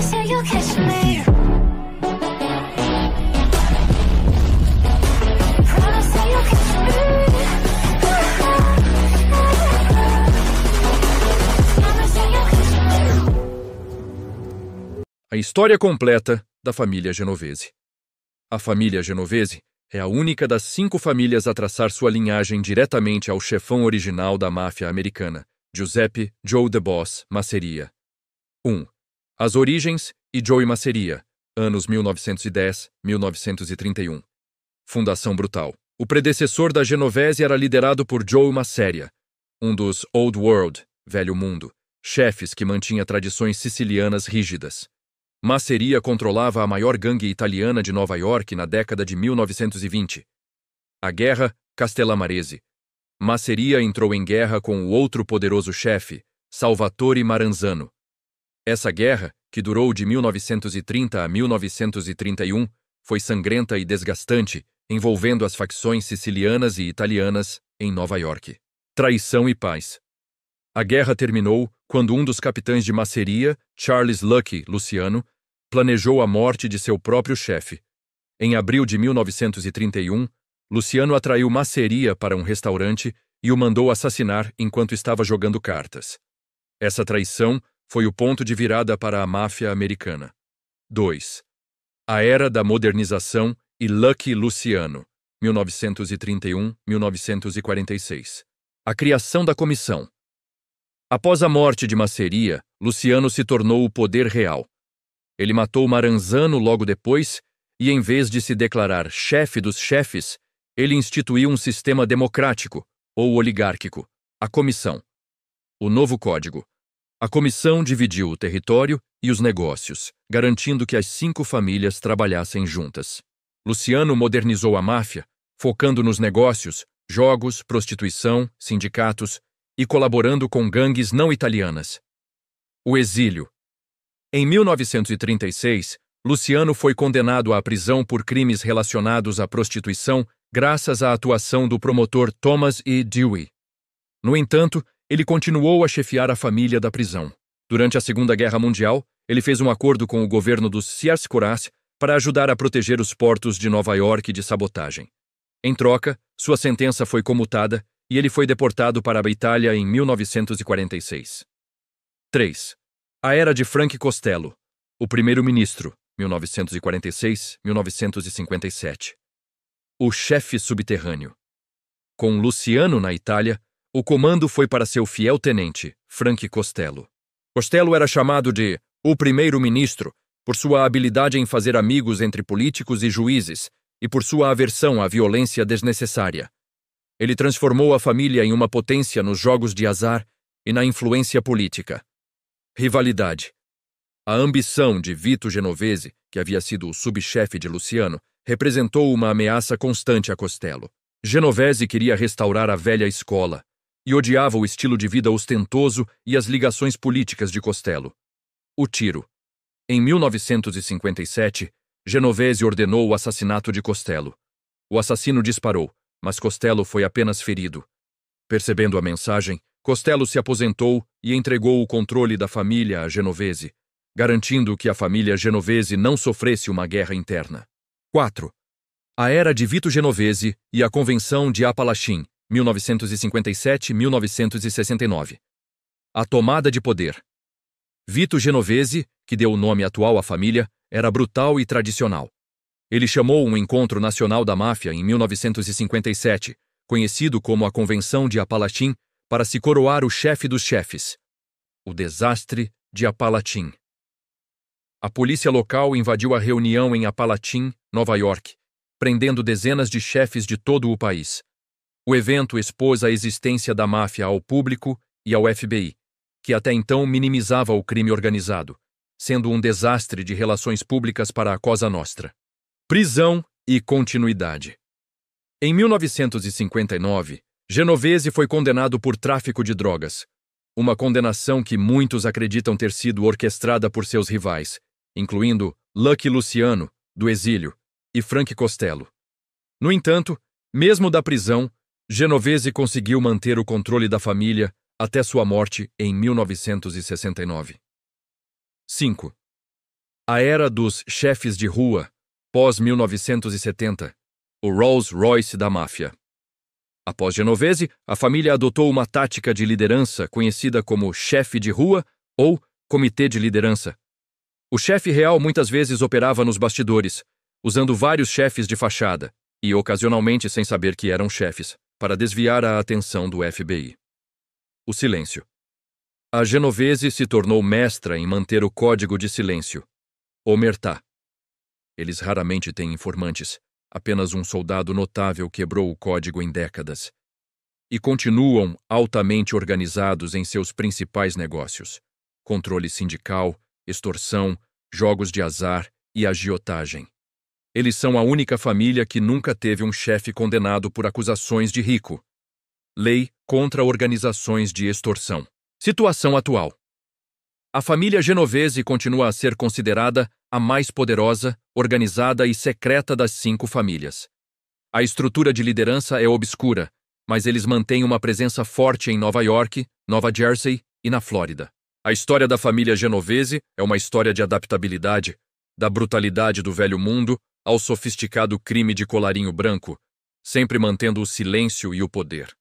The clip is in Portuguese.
say you'll catch me. Promise that you'll catch me. Promise that you'll catch me. A história completa da família Genovese. A família Genovese é a única das 5 famílias a traçar sua linhagem diretamente ao chefão original da máfia americana, Giuseppe Joe The Boss Masseria. 1. As origens e Joey Masseria, anos 1910-1931. Fundação brutal. O predecessor da Genovese era liderado por Joe Masseria, um dos Old World, Velho Mundo, chefes que mantinha tradições sicilianas rígidas. Masseria controlava a maior gangue italiana de Nova York na década de 1920. A Guerra Castellamarese. Masseria entrou em guerra com o outro poderoso chefe, Salvatore Maranzano. Essa guerra, que durou de 1930 a 1931, foi sangrenta e desgastante, envolvendo as facções sicilianas e italianas em Nova York. Traição e paz. A guerra terminou quando um dos capitães de Masseria, Charles Lucky Luciano, planejou a morte de seu próprio chefe. Em abril de 1931, Luciano atraiu Masseria para um restaurante e o mandou assassinar enquanto estava jogando cartas. Essa traição foi o ponto de virada para a máfia americana. 2. A Era da Modernização e Lucky Luciano, 1931-1946. A criação da comissão. Após a morte de Masseria, Luciano se tornou o poder real. Ele matou Maranzano logo depois e, em vez de se declarar chefe dos chefes, ele instituiu um sistema democrático, ou oligárquico, a comissão. O novo código. A comissão dividiu o território e os negócios, garantindo que as 5 famílias trabalhassem juntas. Luciano modernizou a máfia, focando nos negócios, jogos, prostituição, sindicatos e colaborando com gangues não italianas. O exílio. Em 1936, Luciano foi condenado à prisão por crimes relacionados à prostituição graças à atuação do promotor Thomas E. Dewey. No entanto, ele continuou a chefiar a família da prisão. Durante a Segunda Guerra Mundial, ele fez um acordo com o governo dos Ciarcicoras para ajudar a proteger os portos de Nova York de sabotagem. Em troca, sua sentença foi comutada e ele foi deportado para a Itália em 1946. 3. A Era de Frank Costello, o primeiro-ministro, 1946-1957. O chefe subterrâneo. Com Luciano na Itália, o comando foi para seu fiel tenente, Frank Costello. Costello era chamado de o primeiro-ministro por sua habilidade em fazer amigos entre políticos e juízes e por sua aversão à violência desnecessária. Ele transformou a família em uma potência nos jogos de azar e na influência política. Rivalidade. A ambição de Vito Genovese, que havia sido o subchefe de Luciano, representou uma ameaça constante a Costello. Genovese queria restaurar a velha escola e odiava o estilo de vida ostentoso e as ligações políticas de Costello. O tiro. Em 1957, Genovese ordenou o assassinato de Costello. O assassino disparou, mas Costello foi apenas ferido. Percebendo a mensagem, Costello se aposentou e entregou o controle da família a Genovese, garantindo que a família Genovese não sofresse uma guerra interna. 4. A Era de Vito Genovese e a Convenção de Apalachim, 1957-1969. A tomada de poder. Vito Genovese, que deu o nome atual à família, era brutal e tradicional. Ele chamou um encontro nacional da máfia em 1957, conhecido como a Convenção de Apalachim, para se coroar o chefe dos chefes. O desastre de Apalachim. A polícia local invadiu a reunião em Apalachim, Nova York, prendendo dezenas de chefes de todo o país. O evento expôs a existência da máfia ao público e ao FBI, que até então minimizava o crime organizado, sendo um desastre de relações públicas para a Cosa Nostra. Prisão e continuidade. Em 1959, Genovese foi condenado por tráfico de drogas, uma condenação que muitos acreditam ter sido orquestrada por seus rivais, incluindo Lucky Luciano, do exílio, e Frank Costello. No entanto, mesmo da prisão, Genovese conseguiu manter o controle da família até sua morte em 1969. 5. A era dos chefes de rua, pós-1970, o Rolls-Royce da máfia. Após Genovese, a família adotou uma tática de liderança conhecida como chefe de rua ou comitê de liderança. O chefe real muitas vezes operava nos bastidores, usando vários chefes de fachada, e ocasionalmente sem saber que eram chefes, para desviar a atenção do FBI. O silêncio. A Genovese se tornou mestra em manter o código de silêncio. Omertá. Eles raramente têm informantes. Apenas um soldado notável quebrou o código em décadas. E continuam altamente organizados em seus principais negócios: controle sindical, extorsão, jogos de azar e agiotagem. Eles são a única família que nunca teve um chefe condenado por acusações de rico. Lei contra organizações de extorsão. Situação atual. A família Genovese continua a ser considerada a mais poderosa, organizada e secreta das 5 famílias. A estrutura de liderança é obscura, mas eles mantêm uma presença forte em Nova York, Nova Jersey e na Flórida. A história da família Genovese é uma história de adaptabilidade, da brutalidade do velho mundo ao sofisticado crime de colarinho branco, sempre mantendo o silêncio e o poder.